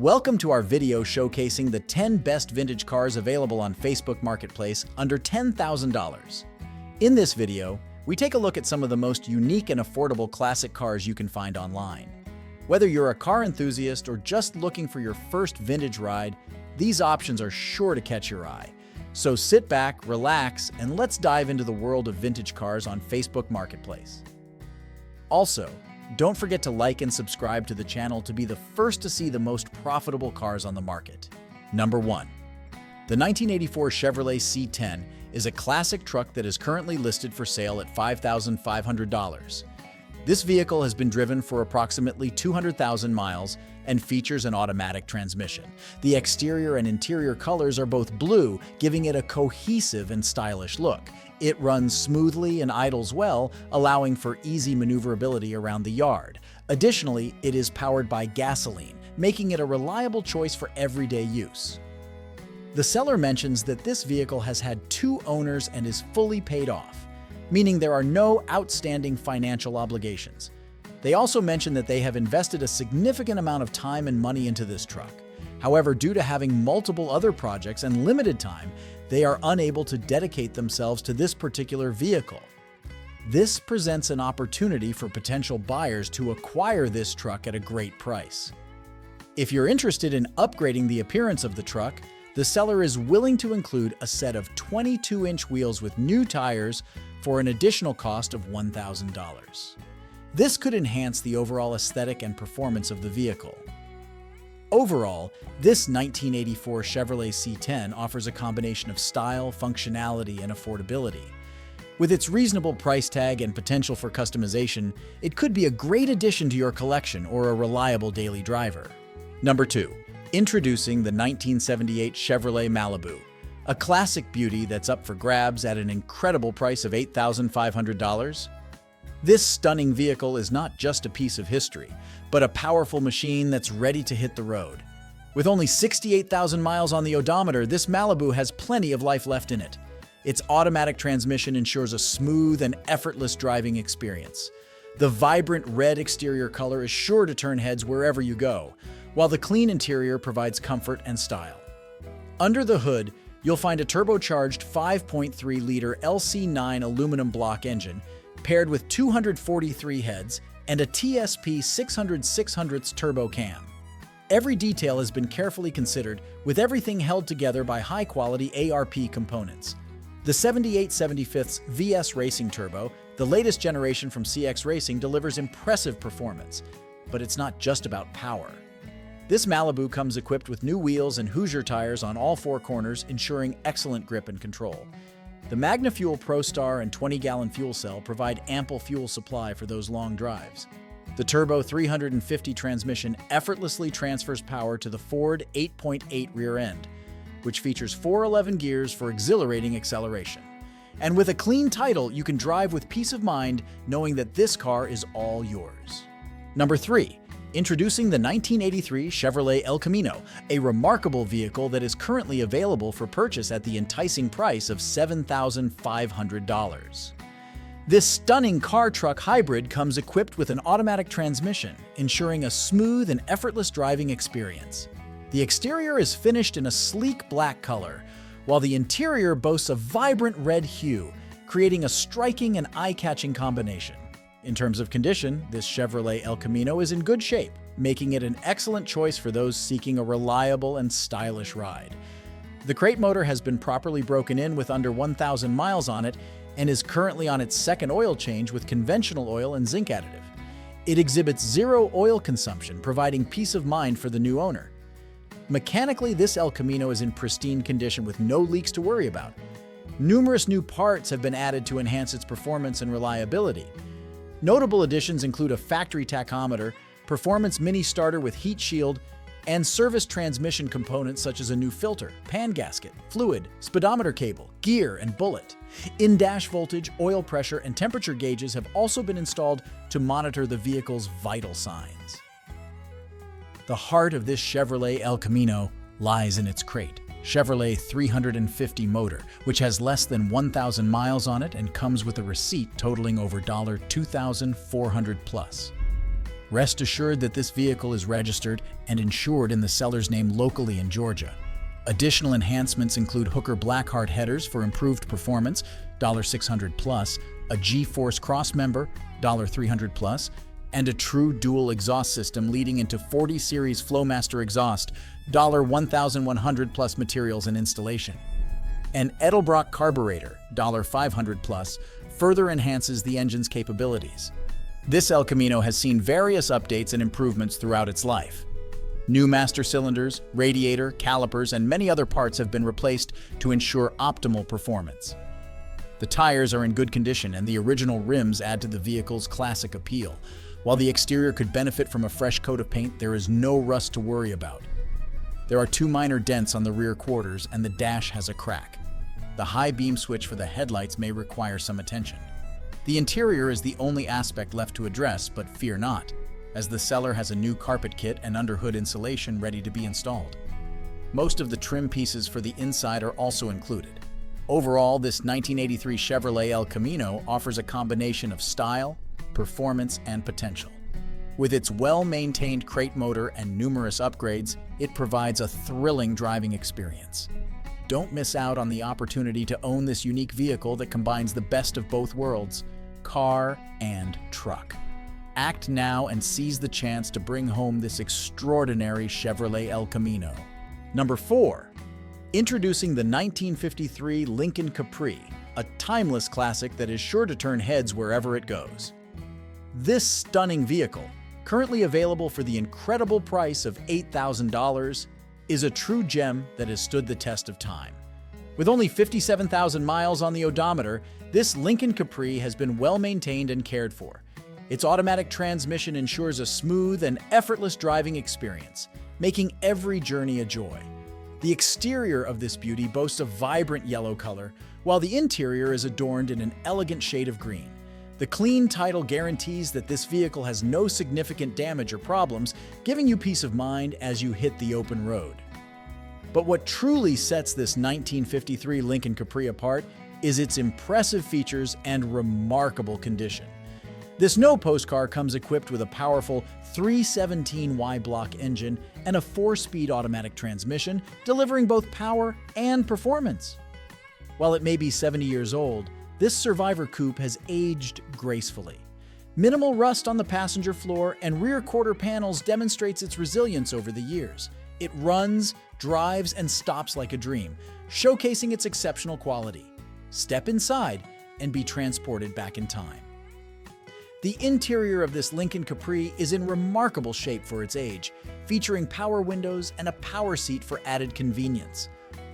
Welcome to our video showcasing the 10 best vintage cars available on Facebook Marketplace under $10,000. In this video, we take a look at some of the most unique and affordable classic cars you can find online. Whether you're a car enthusiast or just looking for your first vintage ride, these options are sure to catch your eye. So sit back, relax, and let's dive into the world of vintage cars on Facebook Marketplace. Also, don't forget to like and subscribe to the channel to be the first to see the most profitable cars on the market. Number 1. The 1984 Chevrolet C10 is a classic truck that is currently listed for sale at $5,500. This vehicle has been driven for approximately 200,000 miles and features an automatic transmission. The exterior and interior colors are both blue, giving it a cohesive and stylish look. It runs smoothly and idles well, allowing for easy maneuverability around the yard. Additionally, it is powered by gasoline, making it a reliable choice for everyday use. The seller mentions that this vehicle has had 2 owners and is fully paid off, meaning there are no outstanding financial obligations. They also mention that they have invested a significant amount of time and money into this truck. However, due to having multiple other projects and limited time, they are unable to dedicate themselves to this particular vehicle. This presents an opportunity for potential buyers to acquire this truck at a great price. If you're interested in upgrading the appearance of the truck, the seller is willing to include a set of 22-inch wheels with new tires for an additional cost of $1,000. This could enhance the overall aesthetic and performance of the vehicle. Overall, this 1984 Chevrolet C10 offers a combination of style, functionality, and affordability. With its reasonable price tag and potential for customization, it could be a great addition to your collection or a reliable daily driver. Number 2. Introducing the 1978 Chevrolet Malibu, a classic beauty that's up for grabs at an incredible price of $8,500. This stunning vehicle is not just a piece of history, but a powerful machine that's ready to hit the road. With only 68,000 miles on the odometer, this Malibu has plenty of life left in it. Its automatic transmission ensures a smooth and effortless driving experience. The vibrant red exterior color is sure to turn heads wherever you go, while the clean interior provides comfort and style. Under the hood, you'll find a turbocharged 5.3-liter LC9 aluminum block engine paired with 243 heads and a TSP 600/600 turbo cam. Every detail has been carefully considered, with everything held together by high-quality ARP components. The 78/75 VS Racing Turbo, the latest generation from CX Racing, delivers impressive performance. But it's not just about power. This Malibu comes equipped with new wheels and Hoosier tires on all 4 corners, ensuring excellent grip and control. The MagnaFuel ProStar and 20-gallon fuel cell provide ample fuel supply for those long drives. The Turbo 350 transmission effortlessly transfers power to the Ford 8.8 rear end, which features 411 gears for exhilarating acceleration. And with a clean title, you can drive with peace of mind knowing that this car is all yours. Number 3. Introducing the 1983 Chevrolet El Camino, a remarkable vehicle that is currently available for purchase at the enticing price of $7,500. This stunning car-truck hybrid comes equipped with an automatic transmission, ensuring a smooth and effortless driving experience. The exterior is finished in a sleek black color, while the interior boasts a vibrant red hue, creating a striking and eye-catching combination. In terms of condition, this Chevrolet El Camino is in good shape, making it an excellent choice for those seeking a reliable and stylish ride. The crate motor has been properly broken in with under 1,000 miles on it and is currently on its second oil change with conventional oil and zinc additive. It exhibits 0 oil consumption, providing peace of mind for the new owner. Mechanically, this El Camino is in pristine condition with no leaks to worry about. Numerous new parts have been added to enhance its performance and reliability. Notable additions include a factory tachometer, performance mini starter with heat shield, and service transmission components such as a new filter, pan gasket, fluid, speedometer cable, gear, and bullet. In-dash voltage, oil pressure, and temperature gauges have also been installed to monitor the vehicle's vital signs. The heart of this Chevrolet El Camino lies in its crate. Chevrolet 350 motor, which has less than 1,000 miles on it and comes with a receipt totaling over $2,400 plus. Rest assured that this vehicle is registered and insured in the seller's name locally in Georgia. Additional enhancements include Hooker Blackheart headers for improved performance, $600 plus, a G-Force crossmember, $300 plus, and a true dual exhaust system leading into 40 Series Flowmaster exhaust, $1,100 plus materials and installation. An Edelbrock carburetor, $500 plus, further enhances the engine's capabilities. This El Camino has seen various updates and improvements throughout its life. New master cylinders, radiator, calipers, and many other parts have been replaced to ensure optimal performance. The tires are in good condition and the original rims add to the vehicle's classic appeal. While the exterior could benefit from a fresh coat of paint, there is no rust to worry about. There are 2 minor dents on the rear quarters and the dash has a crack. The high beam switch for the headlights may require some attention. The interior is the only aspect left to address, but fear not, as the seller has a new carpet kit and underhood insulation ready to be installed. Most of the trim pieces for the inside are also included. Overall, this 1983 Chevrolet El Camino offers a combination of style, performance, and potential. With its well-maintained crate motor and numerous upgrades, it provides a thrilling driving experience. Don't miss out on the opportunity to own this unique vehicle that combines the best of both worlds, car and truck. Act now and seize the chance to bring home this extraordinary Chevrolet El Camino. Number 4. Introducing the 1953 Lincoln Capri, a timeless classic that is sure to turn heads wherever it goes. This stunning vehicle, currently available for the incredible price of $8,000, is a true gem that has stood the test of time. With only 57,000 miles on the odometer, this Lincoln Capri has been well maintained and cared for. Its automatic transmission ensures a smooth and effortless driving experience, making every journey a joy. The exterior of this beauty boasts a vibrant yellow color, while the interior is adorned in an elegant shade of green. The clean title guarantees that this vehicle has no significant damage or problems, giving you peace of mind as you hit the open road. But what truly sets this 1953 Lincoln Capri apart is its impressive features and remarkable condition. This no-post car comes equipped with a powerful 317Y block engine and a 4-speed automatic transmission, delivering both power and performance. While it may be 70 years old, this Survivor coupe has aged gracefully. Minimal rust on the passenger floor and rear quarter panels demonstrates its resilience over the years. It runs, drives, and stops like a dream, showcasing its exceptional quality. Step inside and be transported back in time. The interior of this Lincoln Capri is in remarkable shape for its age, featuring power windows and a power seat for added convenience.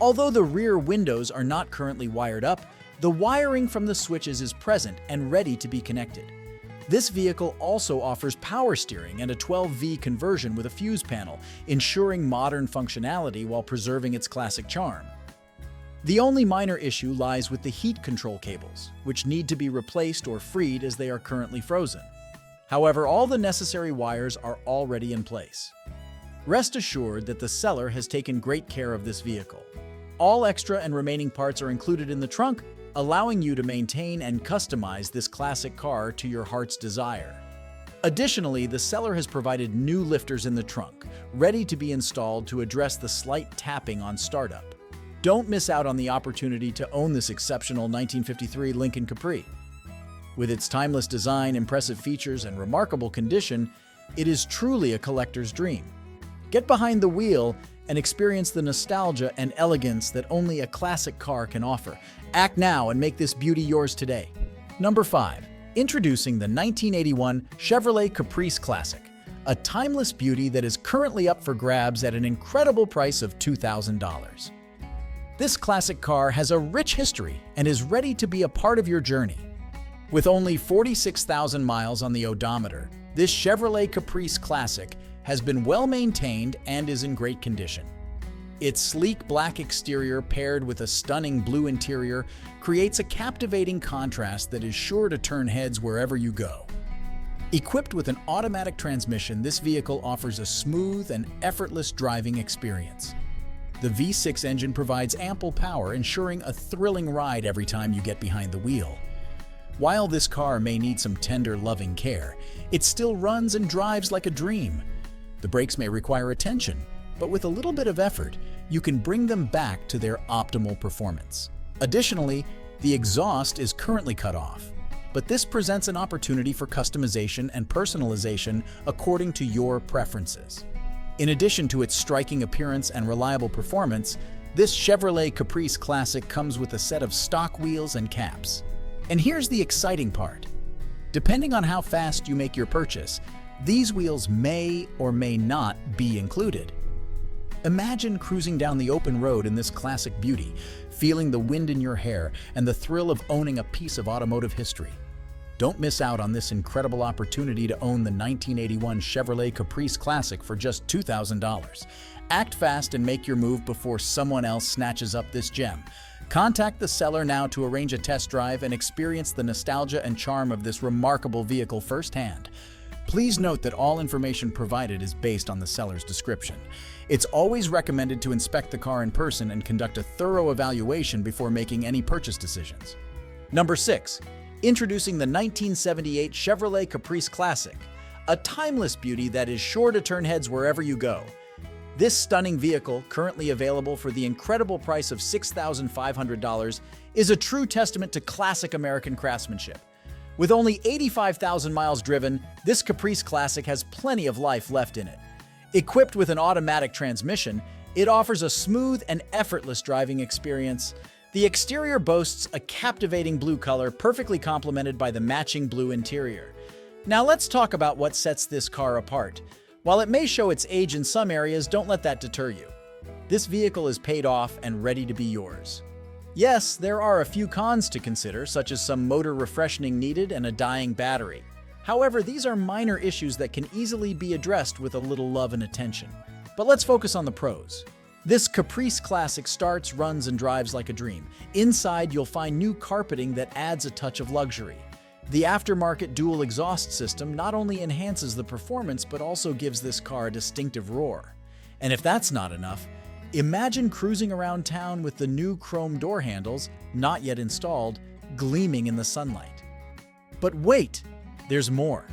Although the rear windows are not currently wired up, the wiring from the switches is present and ready to be connected. This vehicle also offers power steering and a 12V conversion with a fuse panel, ensuring modern functionality while preserving its classic charm. The only minor issue lies with the heat control cables, which need to be replaced or freed as they are currently frozen. However, all the necessary wires are already in place. Rest assured that the seller has taken great care of this vehicle. All extra and remaining parts are included in the trunk, allowing you to maintain and customize this classic car to your heart's desire. Additionally, the seller has provided new lifters in the trunk, ready to be installed to address the slight tapping on startup. Don't miss out on the opportunity to own this exceptional 1953 Lincoln Capri. With its timeless design, impressive features, and remarkable condition, it is truly a collector's dream. Get behind the wheel and experience the nostalgia and elegance that only a classic car can offer. Act now and make this beauty yours today. Number 5. Introducing the 1981 Chevrolet Caprice Classic, a timeless beauty that is currently up for grabs at an incredible price of $2,000. This classic car has a rich history and is ready to be a part of your journey. With only 46,000 miles on the odometer, this Chevrolet Caprice Classic has been well maintained and is in great condition. Its sleek black exterior paired with a stunning blue interior creates a captivating contrast that is sure to turn heads wherever you go. Equipped with an automatic transmission, this vehicle offers a smooth and effortless driving experience. The V6 engine provides ample power, ensuring a thrilling ride every time you get behind the wheel. While this car may need some tender, loving care, it still runs and drives like a dream. The brakes may require attention, but with a little bit of effort, you can bring them back to their optimal performance. Additionally, the exhaust is currently cut off, but this presents an opportunity for customization and personalization according to your preferences. In addition to its striking appearance and reliable performance, this Chevrolet Caprice Classic comes with a set of stock wheels and caps. And here's the exciting part. Depending on how fast you make your purchase, these wheels may or may not be included. Imagine cruising down the open road in this classic beauty, feeling the wind in your hair and the thrill of owning a piece of automotive history. Don't miss out on this incredible opportunity to own the 1981 Chevrolet Caprice Classic for just $2,000. Act fast and make your move before someone else snatches up this gem. Contact the seller now to arrange a test drive and experience the nostalgia and charm of this remarkable vehicle firsthand. Please note that all information provided is based on the seller's description. It's always recommended to inspect the car in person and conduct a thorough evaluation before making any purchase decisions. Number 6. Introducing the 1978 Chevrolet Caprice Classic, a timeless beauty that is sure to turn heads wherever you go. This stunning vehicle, currently available for the incredible price of $6,500, is a true testament to classic American craftsmanship. With only 85,000 miles driven, this Caprice Classic has plenty of life left in it. Equipped with an automatic transmission, it offers a smooth and effortless driving experience. The exterior boasts a captivating blue color, perfectly complemented by the matching blue interior. Now let's talk about what sets this car apart. While it may show its age in some areas, don't let that deter you. This vehicle is paid off and ready to be yours. Yes, there are a few cons to consider, such as some motor refreshing needed and a dying battery. However, these are minor issues that can easily be addressed with a little love and attention. But let's focus on the pros. This Caprice Classic starts, runs, and drives like a dream. Inside, you'll find new carpeting that adds a touch of luxury. The aftermarket dual exhaust system not only enhances the performance but also gives this car a distinctive roar. And if that's not enough, imagine cruising around town with the new chrome door handles, not yet installed, gleaming in the sunlight. But wait, there's more.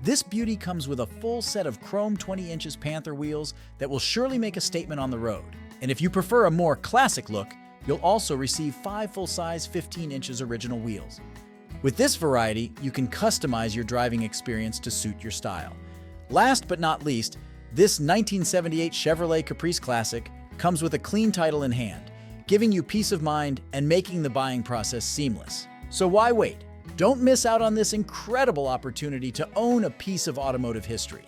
This beauty comes with a full set of chrome 20 inches Panther wheels that will surely make a statement on the road. And if you prefer a more classic look, you'll also receive 5 full-size 15 inches original wheels. With this variety, you can customize your driving experience to suit your style. Last but not least, this 1978 Chevrolet Caprice Classic comes with a clean title in hand, giving you peace of mind and making the buying process seamless. So why wait? Don't miss out on this incredible opportunity to own a piece of automotive history.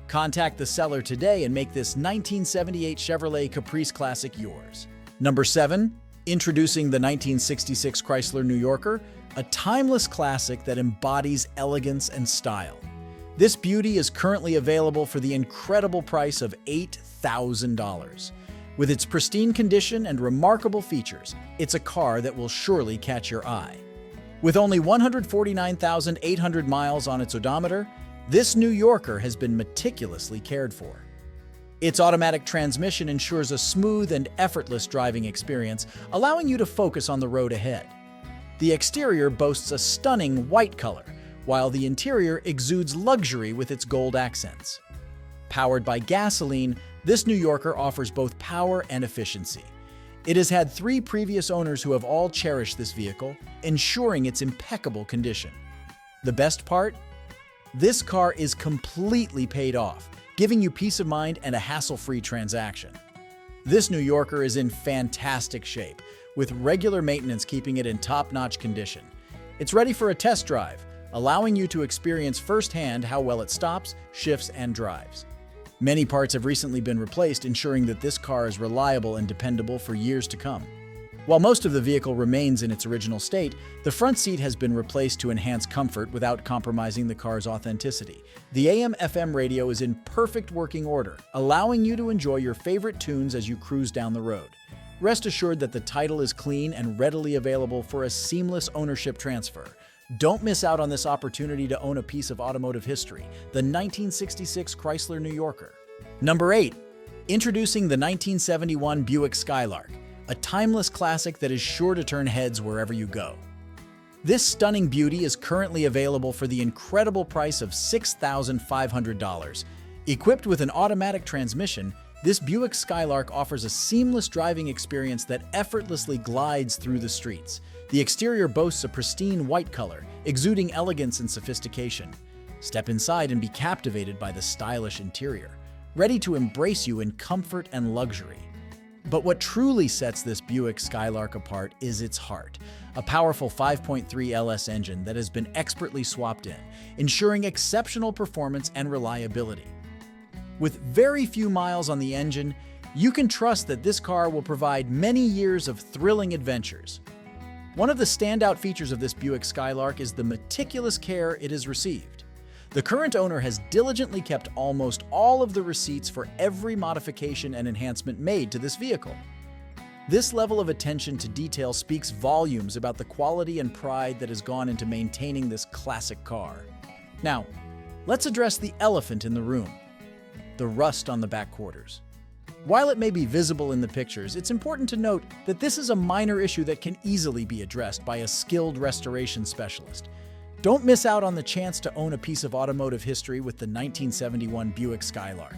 Contact the seller today and make this 1978 Chevrolet Caprice Classic yours. Number 7. Introducing the 1966 Chrysler New Yorker, a timeless classic that embodies elegance and style. This beauty is currently available for the incredible price of $8,000. With its pristine condition and remarkable features, it's a car that will surely catch your eye. With only 149,800 miles on its odometer, this New Yorker has been meticulously cared for. Its automatic transmission ensures a smooth and effortless driving experience, allowing you to focus on the road ahead. The exterior boasts a stunning white color, while the interior exudes luxury with its gold accents. Powered by gasoline, this New Yorker offers both power and efficiency. It has had 3 previous owners who have all cherished this vehicle, ensuring its impeccable condition. The best part? This car is completely paid off, giving you peace of mind and a hassle-free transaction. This New Yorker is in fantastic shape, with regular maintenance keeping it in top-notch condition. It's ready for a test drive, allowing you to experience firsthand how well it stops, shifts, and drives. Many parts have recently been replaced, ensuring that this car is reliable and dependable for years to come. While most of the vehicle remains in its original state, the front seat has been replaced to enhance comfort without compromising the car's authenticity. The AM/FM radio is in perfect working order, allowing you to enjoy your favorite tunes as you cruise down the road. Rest assured that the title is clean and readily available for a seamless ownership transfer. Don't miss out on this opportunity to own a piece of automotive history, the 1966 Chrysler New Yorker. Number 8. Introducing the 1971 Buick Skylark, a timeless classic that is sure to turn heads wherever you go. This stunning beauty is currently available for the incredible price of $6,500. Equipped with an automatic transmission, this Buick Skylark offers a seamless driving experience that effortlessly glides through the streets. The exterior boasts a pristine white color, exuding elegance and sophistication. Step inside and be captivated by the stylish interior, ready to embrace you in comfort and luxury. But what truly sets this Buick Skylark apart is its heart, a powerful 5.3 LS engine that has been expertly swapped in, ensuring exceptional performance and reliability. With very few miles on the engine, you can trust that this car will provide many years of thrilling adventures. One of the standout features of this Buick Skylark is the meticulous care it has received. The current owner has diligently kept almost all of the receipts for every modification and enhancement made to this vehicle. This level of attention to detail speaks volumes about the quality and pride that has gone into maintaining this classic car. Now, let's address the elephant in the room: the rust on the back quarters. While it may be visible in the pictures, it's important to note that this is a minor issue that can easily be addressed by a skilled restoration specialist. Don't miss out on the chance to own a piece of automotive history with the 1971 Buick Skylark.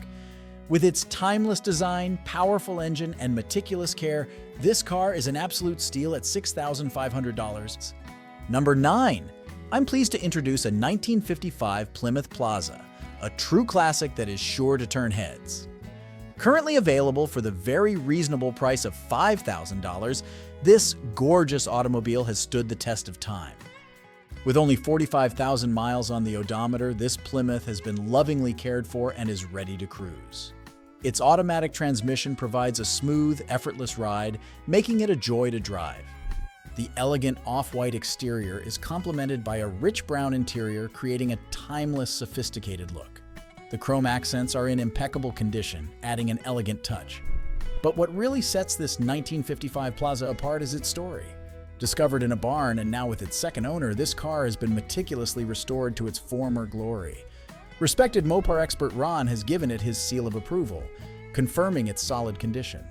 With its timeless design, powerful engine, and meticulous care, this car is an absolute steal at $6,500. Number 9. I'm pleased to introduce a 1955 Plymouth Plaza, a true classic that is sure to turn heads. Currently available for the very reasonable price of $5,000, this gorgeous automobile has stood the test of time. With only 45,000 miles on the odometer, this Plymouth has been lovingly cared for and is ready to cruise. Its automatic transmission provides a smooth, effortless ride, making it a joy to drive. The elegant off-white exterior is complemented by a rich brown interior, creating a timeless, sophisticated look. The chrome accents are in impeccable condition, adding an elegant touch. But what really sets this 1955 Plaza apart is its story. Discovered in a barn and now with its second owner, this car has been meticulously restored to its former glory. Respected Mopar expert Ron has given it his seal of approval, confirming its solid condition.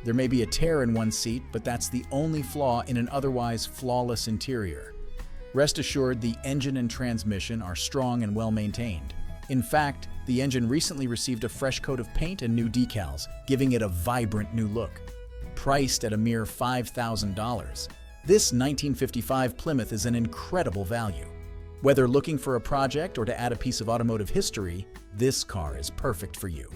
There may be a tear in one seat, but that's the only flaw in an otherwise flawless interior. Rest assured, the engine and transmission are strong and well maintained. In fact, the engine recently received a fresh coat of paint and new decals, giving it a vibrant new look. Priced at a mere $5,000, this 1955 Plymouth is an incredible value. Whether looking for a project or to add a piece of automotive history, this car is perfect for you.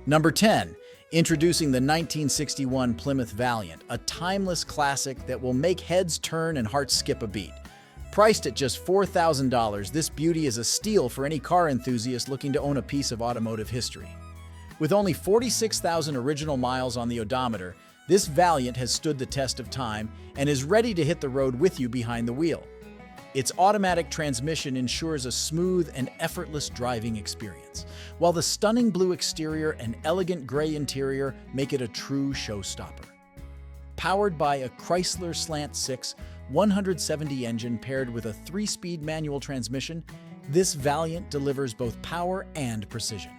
Number 10. Introducing the 1961 Plymouth Valiant, a timeless classic that will make heads turn and hearts skip a beat. Priced at just $4,000, this beauty is a steal for any car enthusiast looking to own a piece of automotive history. With only 46,000 original miles on the odometer, this Valiant has stood the test of time and is ready to hit the road with you behind the wheel. Its automatic transmission ensures a smooth and effortless driving experience, while the stunning blue exterior and elegant gray interior make it a true showstopper. Powered by a Chrysler Slant 6 170 engine paired with a 3-speed manual transmission, this Valiant delivers both power and precision.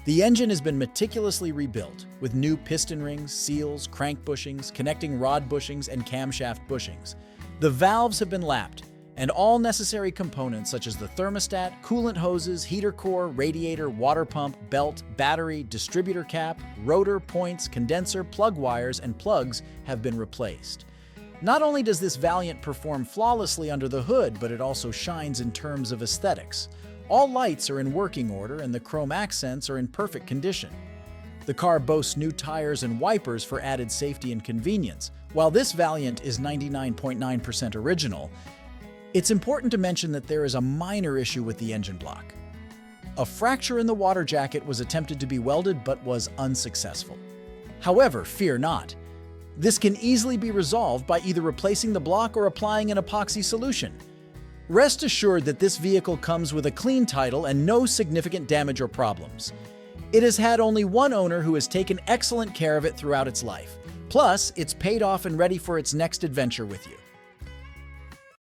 The engine has been meticulously rebuilt, with new piston rings, seals, crank bushings, connecting rod bushings, and camshaft bushings. The valves have been lapped, and all necessary components such as the thermostat, coolant hoses, heater core, radiator, water pump, belt, battery, distributor cap, rotor, points, condenser, plug wires, and plugs have been replaced. Not only does this Valiant perform flawlessly under the hood, but it also shines in terms of aesthetics. All lights are in working order and the chrome accents are in perfect condition. The car boasts new tires and wipers for added safety and convenience. While this Valiant is 99.9% original, it's important to mention that there is a minor issue with the engine block. A fracture in the water jacket was attempted to be welded but was unsuccessful. However, fear not. This can easily be resolved by either replacing the block or applying an epoxy solution. Rest assured that this vehicle comes with a clean title and no significant damage or problems. It has had only one owner who has taken excellent care of it throughout its life. Plus, it's paid off and ready for its next adventure with you.